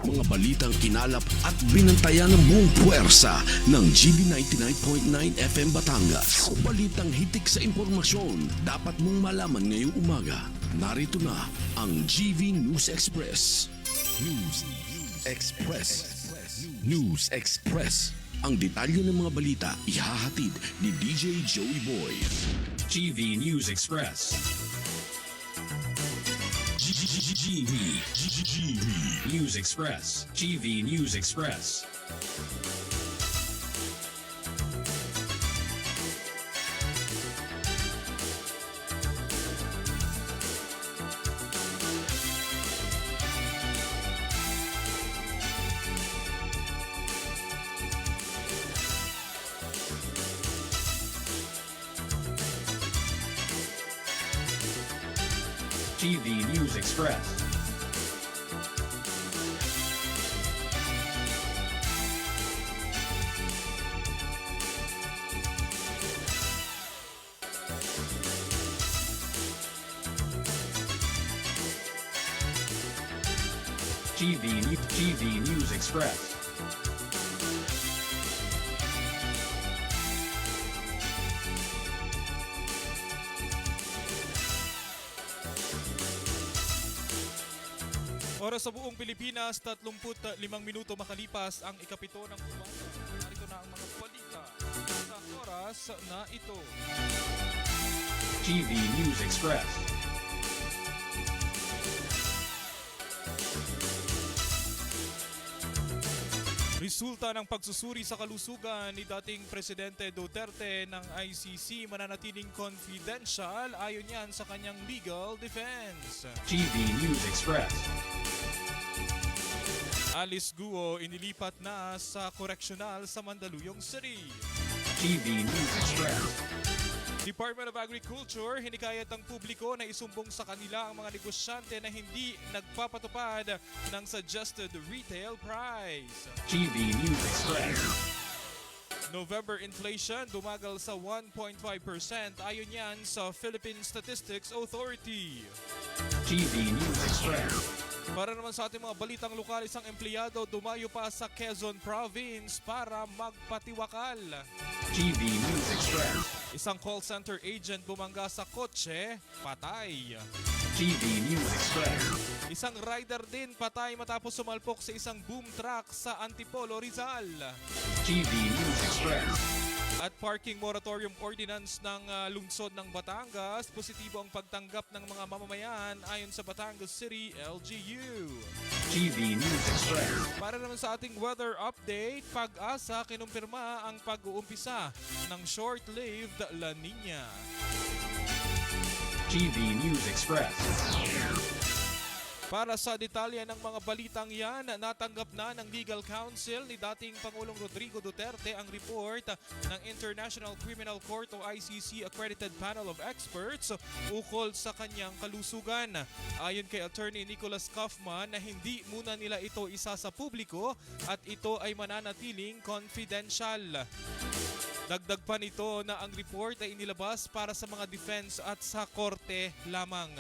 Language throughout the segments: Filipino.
Mga balitang kinalap at binantayan ng buong puwersa ng GB 99.9 FM Batangas. Balitang hitik sa impormasyon dapat mong malaman ngayong umaga. Narito na ang GV News Express. News Express. News Express. Ang detalye ng mga balita ihahatid ni DJ Joey Boy. GV News Express. GV News Express. GV News Express. GV News Express. GV News Express. Oras sa buong Pilipinas, 35 minuto makalipas ang ikapito ng umaga. Narito na ang mga balita sa oras na ito. GV News Express. Resulta ng pagsusuri sa kalusugan ni dating Presidente Duterte ng ICC mananatiling confidential ayon yan sa kanyang legal defense. GV News Express. Alice Guo inilipat na sa koreksyonal sa Mandaluyong City. GV News Express. Department of Agriculture hinikayat ang publiko na isumbong sa kanila ang mga negosyante na hindi nagpapatupad ng suggested retail price. GV News Express. November inflation dumagal sa 1.5% ayon yan sa Philippine Statistics Authority. GV News Express. Para naman sa ating mga balitang lokal, isang empleyado dumayo pa sa Quezon Province para magpatiwakal. GV News Express. Isang call center agent bumangga sa kotse, patay. GV News Express. Isang rider din patay matapos sumalpok sa isang boom truck sa Antipolo, Rizal. GV News Express. At parking moratorium ordinance ng lungsod ng Batangas, positibo ang pagtanggap ng mga mamamayan ayon sa Batangas City LGU. GV News Express. Para naman sa ating weather update, Pag-asa kinumpirma ang pag-uumpisa ng short-lived La Nina. GV News Express. Para sa detalye ng mga balitang yan, natanggap na ng legal counsel ni dating Pangulong Rodrigo Duterte ang report ng International Criminal Court o ICC Accredited Panel of Experts ukol sa kanyang kalusugan. Ayon kay Attorney Nicholas Kaufman na hindi muna nila ito isa sa publiko at ito ay mananatiling confidential. Dagdag pa nito na ang report ay inilabas para sa mga defense at sa korte lamang.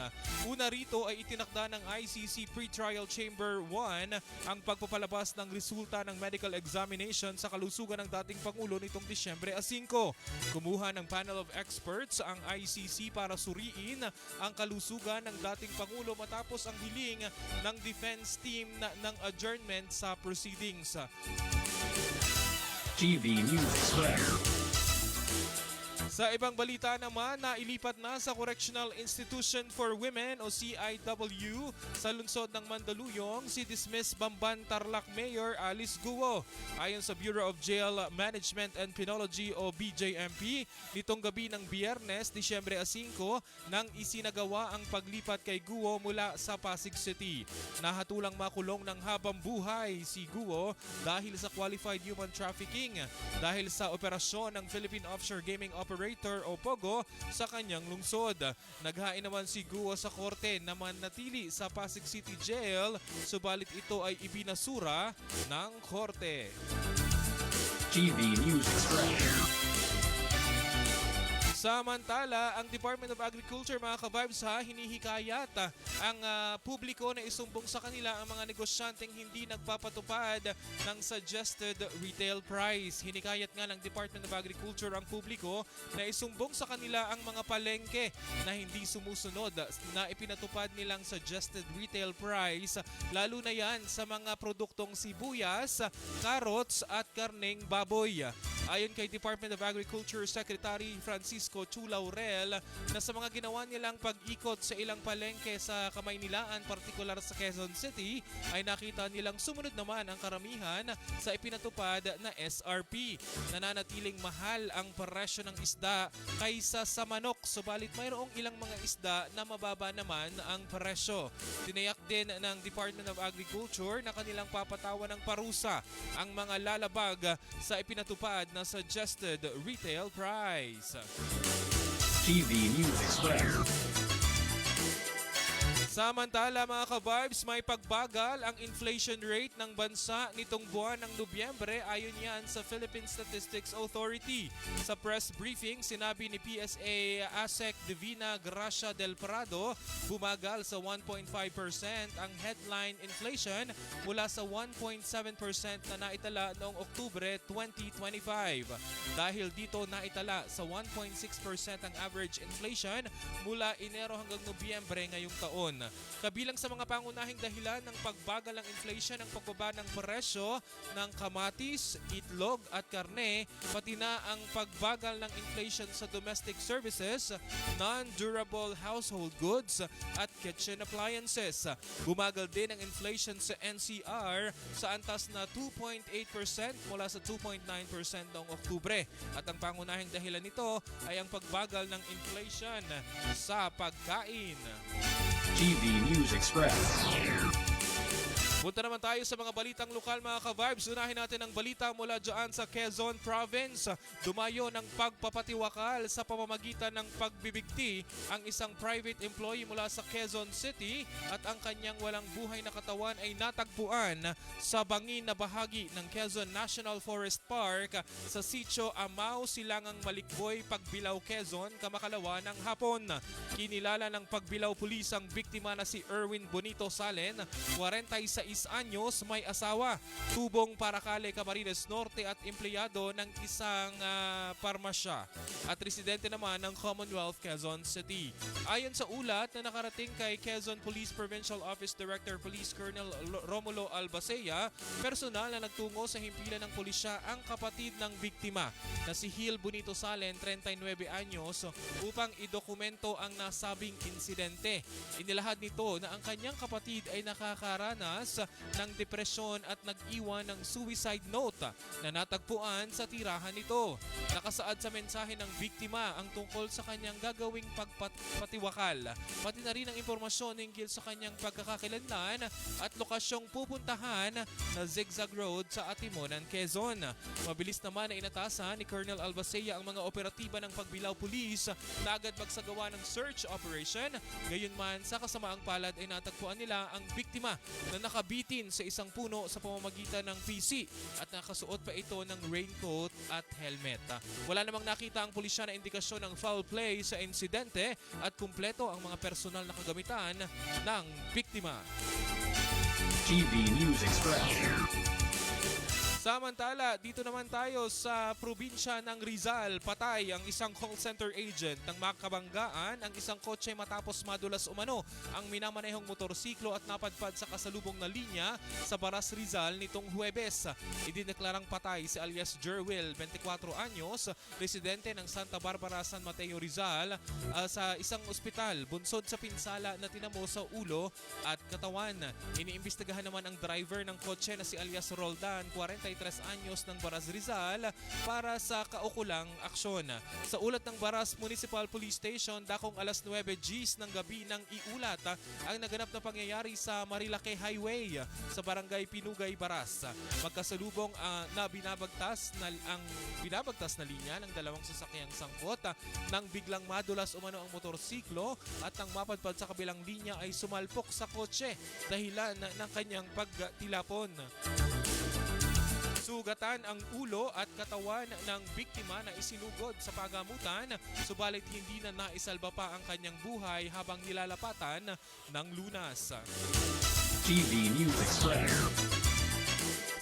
Una rito ay itinakda ng ICC Pre-Trial Chamber 1 ang pagpapalabas ng resulta ng medical examination sa kalusugan ng dating Pangulo nitong Disyembre 5. Kumuha ng panel of experts ang ICC para suriin ang kalusugan ng dating Pangulo matapos ang hiling ng defense team ng adjournment sa proceedings. GV News Express. Sa ibang balita naman, nailipat na sa Correctional Institution for Women o CIW sa lungsod ng Mandaluyong si dismissed Bamban Tarlac Mayor Alice Guo. Ayon sa Bureau of Jail Management and Penology o BJMP, nitong gabi ng Biyernes, Disyembre 5, nang isinagawa ang paglipat kay Guo mula sa Pasig City. Nahatulang makulong ng habang buhay si Guo dahil sa qualified human trafficking dahil sa operasyon ng Philippine Offshore Gaming Operator o POGO sa kanyang lungsod. Naghain naman si Guo sa korte na manatili sa Pasig City Jail, subalit ito ay ibinasura ng korte. GV News Express. Samantala, ang Department of Agriculture, mga ka-vibes hinihikayat ang publiko na isumbong sa kanila ang mga negosyanteng hindi nagpapatupad ng suggested retail price. Hinikayat nga ng Department of Agriculture ang publiko na isumbong sa kanila ang mga palengke na hindi sumusunod na ipinatupad nilang suggested retail price, lalo na yan sa mga produktong sibuyas, carrots at karneng baboy. Ayon kay Department of Agriculture Secretary Francisco Chu Laurel, na sa mga ginawa nilang pag-ikot sa ilang palengke sa Kamaynilaan, partikular sa Quezon City, ay nakita nilang sumunod naman ang karamihan sa ipinatupad na SRP. Nananatiling mahal ang presyo ng isda kaysa sa manok, subalit mayroong ilang mga isda na mababa naman ang presyo. Tinayak din ng Department of Agriculture na kanilang papatawan ng parusa ang mga lalabag sa ipinatupad na suggested retail price. TV News Express. Samantala, mga ka-vibes, may pagbagal ang inflation rate ng bansa nitong buwan ng Nobyembre, ayon yan sa Philippine Statistics Authority. Sa press briefing, sinabi ni PSA ASEC Divina Gracia del Prado, bumagal sa 1.5% ang headline inflation mula sa 1.7% na naitala noong Oktubre 2025. Dahil dito naitala sa 1.6% ang average inflation mula Enero hanggang Nobyembre ngayong taon. Kabilang sa mga pangunahing dahilan ng pagbagal ng inflation ang pagbaba ng presyo ng kamatis, itlog at karne, pati na ang pagbagal ng inflation sa domestic services, non-durable household goods at kitchen appliances. Bumagal din ang inflation sa NCR sa antas na 2.8% mula sa 2.9% noong Oktubre. At ang pangunahing dahilan nito ay ang pagbagal ng inflation sa pagkain. TV News Express. Punta naman tayo sa mga balitang lokal, mga ka-vibes. Unahin natin ang balita mula dyan sa Quezon Province. Dumayo ng pagpapatiwakal sa pamamagitan ng pagbibigti ang isang private employee mula sa Quezon City at ang kanyang walang buhay na katawan ay natagpuan sa bangin na bahagi ng Quezon National Forest Park sa Sitio Amao, Silangang Malikboy, Pagbilao, Quezon, kamakalawa ng hapon. Kinilala ng Pagbilao Police ang biktima na si Erwin Bonito Salen, 46 anyos, may asawa, tubong Paracale, Camarines Norte at empleyado ng isang parmasya at residente naman ng Commonwealth, Quezon City. Ayon sa ulat na nakarating kay Quezon Police Provincial Office Director Police Colonel Romulo Albacea, personal na nagtungo sa himpilan ng pulisya ang kapatid ng biktima na si Hil Bonito Salen, 39 anyos, upang idokumento ang nasabing insidente. Inilahad nito na ang kanyang kapatid ay nakakaranas ng depresyon at nag-iwan ng suicide note na natagpuan sa tirahan nito. Nakasaad sa mensahe ng biktima ang tungkol sa kanyang gagawing pagpatiwakal, pati na rin ang impormasyon hinggil sa kanyang pagkakakilanlan at lokasyong pupuntahan na Zigzag Road sa Atimonan, Quezon. Mabilis naman na inatasan ni Colonel Albacea ang mga operatiba ng Pagbilao Police na agad magsagawa ng search operation. Gayunman, sa kasamaang palad ay natagpuan nila ang biktima na nakabitin sa isang puno sa pamamagitan ng PC at nakasuot pa ito ng raincoat at helmet. Wala namang nakita ang pulisya na indikasyon ng foul play sa insidente at kumpleto ang mga personal na kagamitan ng biktima. TV News Express. Samantala, dito naman tayo sa probinsya ng Rizal. Patay ang isang call center agent ng makabanggaan ang isang kotse matapos madulas umano ang minamanehong motorsiklo at napadpad sa kasalubong na linya sa Baras, Rizal nitong Huwebes. Idineklarang patay si alias Jerwil, 24 anyos, residente ng Santa Barbara, San Mateo, Rizal, sa isang ospital bunsod sa pinsala na tinamo sa ulo at katawan. Iniimbestigahan naman ang driver ng kotse na si alias Roldan, 43 anyos ng Baras, Rizal, para sa kaukulang aksyon. Sa ulat ng Baras Municipal Police Station, dakong alas 9 Gs ng gabi ng iulat ang naganap na pangyayari sa Marilake Highway sa Barangay Pinugay, Baras. Magkasalubong na binabagtas na linya ng dalawang sasakyang sangkot nang biglang madulas umano ang motorsiklo at ang mapadpad sa kabilang linya ay sumalpok sa kotse dahilan ng kanyang pagtilapon. Sugatan ang ulo at katawan ng biktima na isinugod sa pagamutan, subalit hindi na naisalba pa ang kanyang buhay habang nilalapatan ng lunas. TV News Express.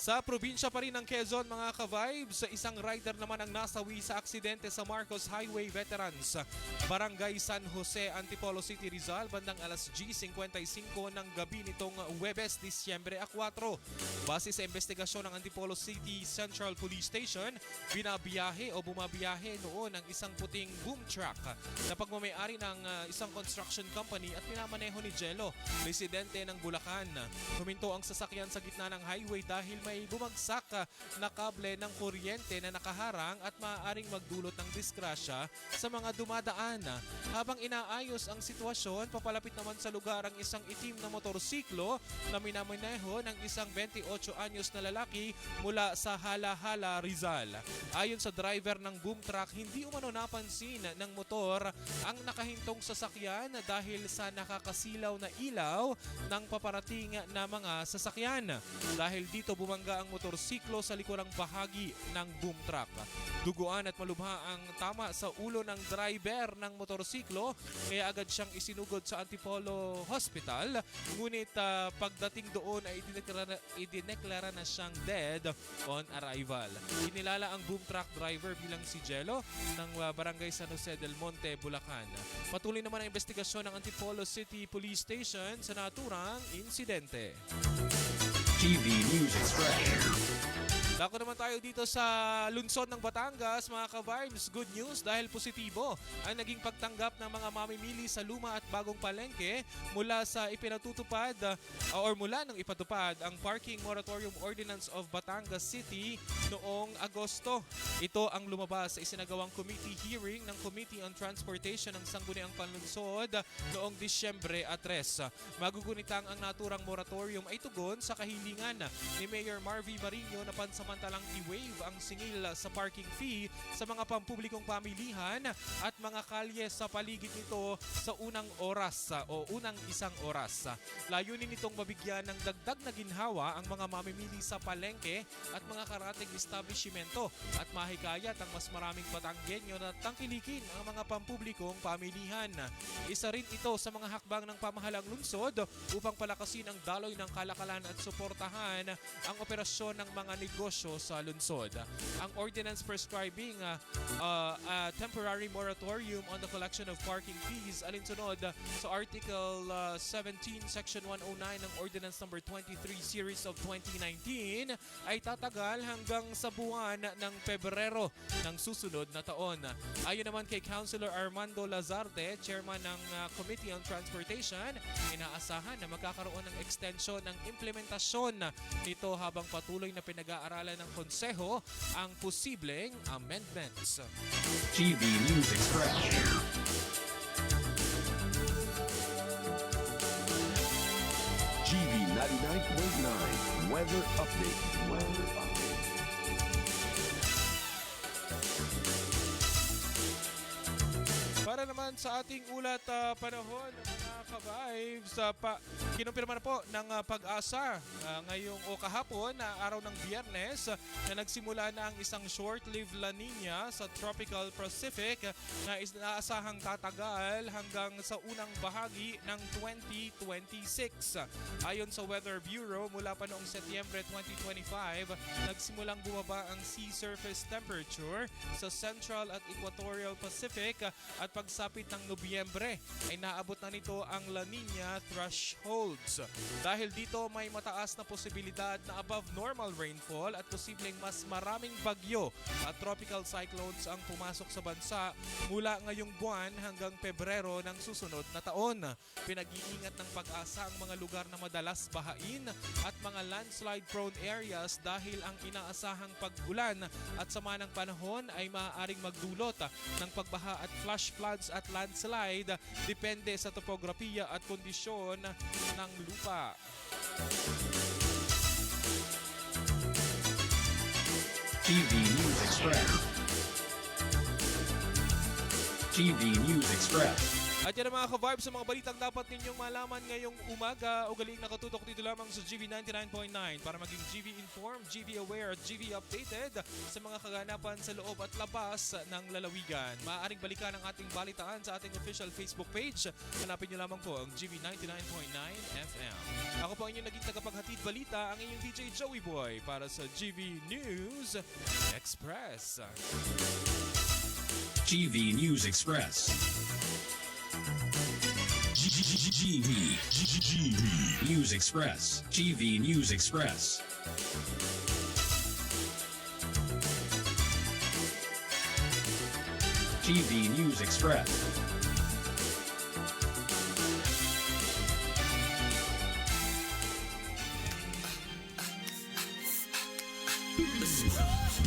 Sa probinsya pa rin ng Quezon mga ka-vibes, isang rider naman ang nasawi sa aksidente sa Marcos Highway Veterans, Barangay San Jose, Antipolo City, Rizal, bandang alas 10:55 ng gabi nitong Huwebes, Disyembre 4. Base sa investigasyon ng Antipolo City Central Police Station, binabiyahe o bumabiyahe noon ang isang puting boom truck na pagmamayari ng isang construction company at pinamaneho ni Jello, residente ng Bulacan. Huminto ang sasakyan sa gitna ng highway dahil may bumagsak na kable ng kuryente na nakaharang at maaaring magdulot ng disgrasya sa mga dumadaan. Habang inaayos ang sitwasyon, papalapit naman sa lugar ang isang itim na motorsiklo na minamaneho ng isang 28 anyos na lalaki mula sa Hala-Hala, Rizal. Ayon sa driver ng boom truck, hindi umano napansin ng motor ang nakahintong sasakyan dahil sa nakakasilaw na ilaw ng paparating na mga sasakyan. Dahil dito bumangga ang motorsiklo sa likurang bahagi ng boom truck. Duguan at malubha ang tama sa ulo ng driver ng motorsiklo, kaya agad siyang isinugod sa Antipolo Hospital. Ngunit pagdating doon ay idineklara na siyang dead on arrival. Inilala ang boom truck driver bilang si Jello ng Barangay San Jose del Monte, Bulacan. Patuloy naman ang investigasyon ng Antipolo City Police Station sa naturang insidente. TV News Express. Dako naman tayo dito sa lungsod ng Batangas, mga ka-vibes. Good news dahil positibo ang naging pagtanggap ng mga mamimili sa luma at bagong palengke mula sa mula nang ipatupad ang Parking Moratorium Ordinance of Batangas City noong Agosto. Ito ang lumabas sa isinagawang committee hearing ng Committee on Transportation ng Sangguniang Panlunsod noong Disyembre 3. Magugunitang ang naturang moratorium ay tugon sa kahilingan ni Mayor Marvy Marino na pansamantalang i-waive ang singil sa parking fee sa mga pampublikong pamilihan at mga kalye sa paligid nito sa unang isang oras. Layunin nitong mabigyan ng dagdag na ginhawa ang mga mamimili sa palengke at mga karating establishmento at mahikayat ang mas maraming Batanggenyo na tangkilikin ang mga pampublikong pamilihan. Isa rin ito sa mga hakbang ng pamahalang lungsod upang palakasin ang daloy ng kalakalan at suportahan ang operasyon ng mga negosyo sa lungsod. Ang ordinance prescribing a temporary moratorium on the collection of parking fees alinsunod sa Article 17, Section 109 ng Ordinance Number 23 Series of 2019 ay tatagal hanggang sa buwan ng Pebrero ng susunod na taon. Ayon naman kay Councilor Armando Lazarte, chairman ng Committee on Transportation, inaasahan na magkakaroon ng extension ng implementasyon nito habang patuloy na pinag-aaralan ng konseho ang posibleng amendments. TV News Express. GB 99.9 Weather Update. Para naman sa ating ulat panahon, mga ka-vibes, kinumpirma na po ng pag-asa ngayong kahapon na araw ng Biyernes na nagsimula na ang isang short-lived La Nina sa Tropical Pacific na inaasahang tatagal hanggang sa unang bahagi ng 2026. Ayon sa Weather Bureau, mula pa noong Setyembre 2025, nagsimulang bumaba ang sea surface temperature sa Central at Equatorial Pacific at pagsapit ng Nobyembre ay naabot na nito ang La Nina thresholds. Dahil dito may mataas na posibilidad na above normal rainfall at posibleng mas maraming bagyo at tropical cyclones ang pumasok sa bansa mula ngayong buwan hanggang Pebrero ng susunod na taon. Pinag-iingat ng pag-asa ang mga lugar na madalas bahain at mga landslide prone areas dahil ang inaasahang pag-ulan at sama ng panahon ay maaaring magdulot ng pagbaha at flash floods at landslide depende sa topografiya at kondisyon ng lupa. TV News Express. TV News Express. At yan ang mga ka-vibes sa mga balitang dapat ninyong malaman ngayong umaga. Ugaling nakatutok dito lamang sa GV 99.9 para maging GV informed, GV aware at GV updated sa mga kaganapan sa loob at labas ng lalawigan. Maaaring balikan ang ating balitaan sa ating official Facebook page. Hanapin nyo lamang po ang GV 99.9 FM. Ako po ang inyong naging tagapaghatid balita, ang inyong DJ Joey Boy para sa GV News Express. GV News Express. GV News Express. GV News Express. GV News Express. Smooth